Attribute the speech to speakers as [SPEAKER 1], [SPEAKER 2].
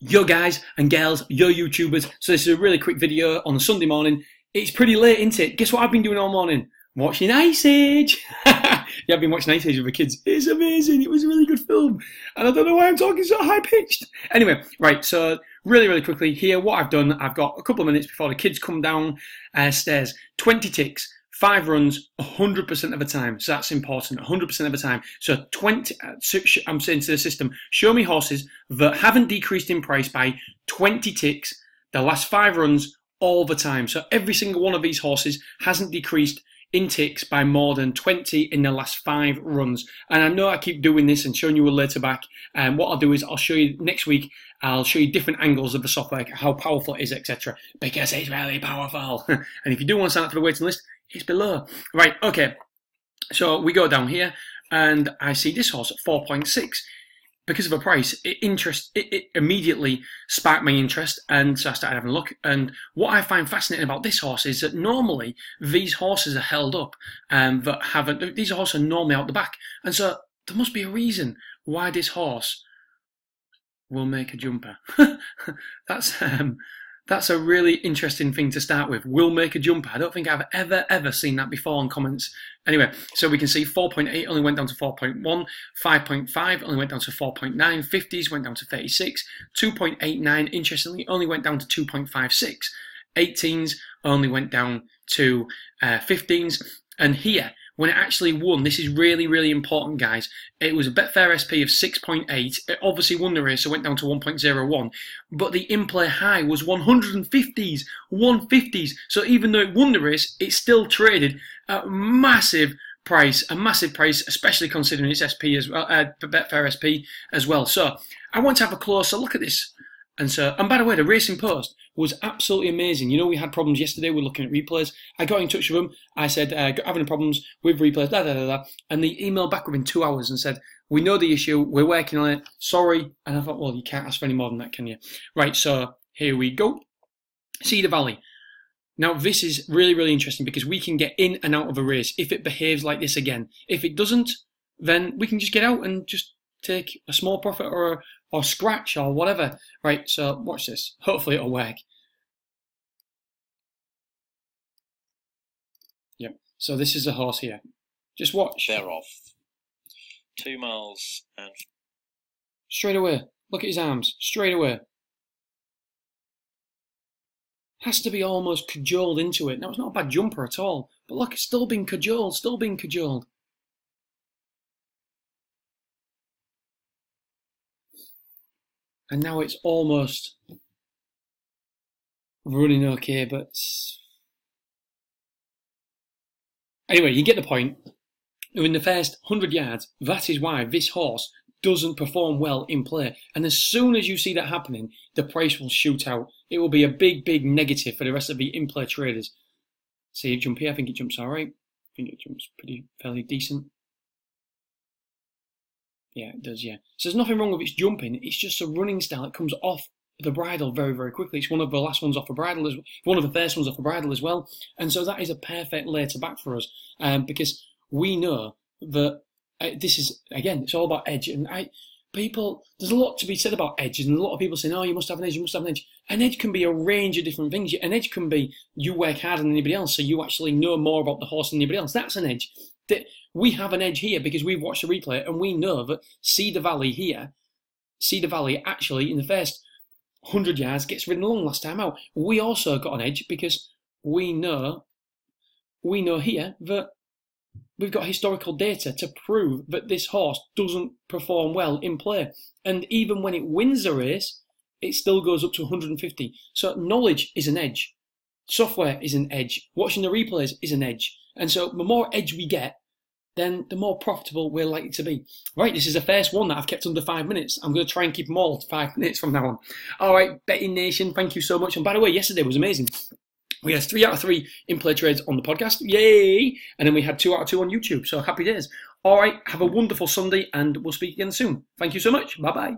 [SPEAKER 1] Yo guys and girls, yo YouTubers, so this is a really quick video on a Sunday morning. It's pretty late, isn't it? Guess what I've been doing all morning? Watching Ice Age! Yeah, I've been watching Ice Age with the kids. It's amazing, it was a really good film. And I don't know why I'm talking so high-pitched. Anyway, right, so really quickly here, what I've done, I've got a couple of minutes before the kids come down stairs. 20 ticks. 5 runs 100% of the time, so that's important, 100% of the time. So I'm saying to the system, show me horses that haven't decreased in price by 20 ticks the last 5 runs all the time. So every single one of these horses hasn't decreased in ticks by more than 20 in the last 5 runs. And I know I keep doing this and showing you a later back. And what I'll do is I'll show you next week, I'll show you different angles of the software, how powerful it is, etc. Because it's really powerful. And if you do want to sign up for the waiting list, it's below. Right, okay. So we go down here and I see this horse at 4.6. Because of the price, it immediately sparked my interest, and so I started having a look. And what I find fascinating about this horse is that normally these horses are held up, these horses are normally out the back. And so there must be a reason why this horse will make a jumper. That's a really interesting thing to start with. Will make a jumper. I don't think I've ever seen that before in comments. Anyway, so we can see 4.8 only went down to 4.1, 5.5 only went down to 4.9, 50s went down to 36, 2.89 interestingly only went down to 2.56, 18s only went down to 15s, and here, when it actually won, this is really important, guys. It was a Betfair SP of 6.8. It obviously won the race, so it went down to 1.01. But the in-play high was 150s, 150s. So even though it won the race, it still traded at a massive price, especially considering its SP as well, Betfair SP as well. So I want to have a closer look at this. And by the way, the Racing Post was absolutely amazing. You know, we had problems yesterday. We're looking at replays. I got in touch with them. I said, having problems with replays, and they emailed back within 2 hours and said, we know the issue. We're working on it. Sorry. And I thought, well, you can't ask for any more than that, can you? Right, so here we go. Cedar Valley. Now, this is really interesting because we can get in and out of a race if it behaves like this again. If it doesn't, then we can just get out and just take a small profit or scratch or whatever. Right, so watch this. Hopefully it'll work. Yep, so this is a horse here. Just watch.
[SPEAKER 2] They're off. 2 miles and...
[SPEAKER 1] Straight away. Look at his arms. Straight away. Has to be almost cajoled into it. Now, it's not a bad jumper at all. But look, it's still being cajoled. Still being cajoled. And now it's almost running okay, but... Anyway, you get the point. In the first 100 yards, that is why this horse doesn't perform well in play. And as soon as you see that happening, the price will shoot out. It will be a big negative for the rest of the in-play traders. See it jump here. I think it jumps all right. I think it jumps fairly decent. Yeah, it does, yeah. So there's nothing wrong with its jumping. It's just a running style. It comes off the bridle very quickly. It's one of the last ones off the bridle, one of the first ones off the bridle as well. And so that is a perfect later back for us, because we know that this is, again, it's all about edge. And there's a lot to be said about edge. And a lot of people saying, oh, you must have an edge, you must have an edge. An edge can be a range of different things. An edge can be you work harder than anybody else, so you actually know more about the horse than anybody else. That's an edge. We have an edge here because we've watched the replay and we know that Cedar Valley actually in the first 100 yards gets ridden along last time out. We also got an edge because we know here that we've got historical data to prove that this horse doesn't perform well in play. And even when it wins the race, it still goes up to 150. So knowledge is an edge. Software is an edge. Watching the replays is an edge. And so the more edge we get, then the more profitable we're likely to be. Right, this is the first one that I've kept under 5 minutes. I'm going to try and keep them all to 5 minutes from now on. All right, Betting Nation, thank you so much. And by the way, yesterday was amazing. We had 3 out of 3 in-play trades on the podcast. Yay! And then we had 2 out of 2 on YouTube. So happy days. All right, have a wonderful Sunday and we'll speak again soon. Thank you so much. Bye-bye.